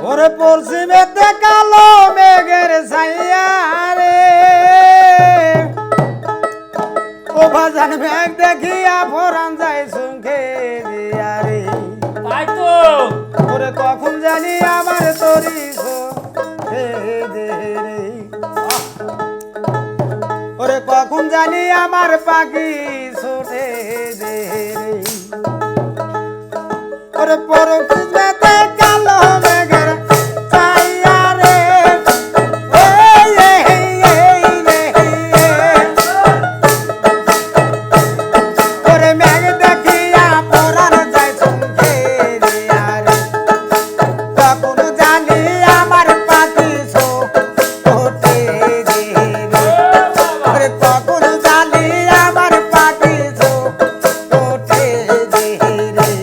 ওরে পশ্চিমেতে কালো মেঘের ছাইয়া রে ও ভাজান মেঘ দেখিয়া ফোরান যায় সুখে দিয়া রে তাই তো ওরে কখন জানি আমার তরি হে দে রে ওরে কখন জানি আমার পাখি ছোটে দে রে ওরে পশ্চিমেতে কালো মেঘের ছাইয়া রে ওরে মেঘ দেখিয়া পরান যায় চমকে দিয়া রে কখন জানি আমার পাখি ছোটে দে রে ওরে কখন জানি আমার পাখি ছোটে দে রে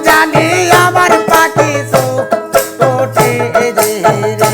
জানি আমার পাখি ছোটে দে রে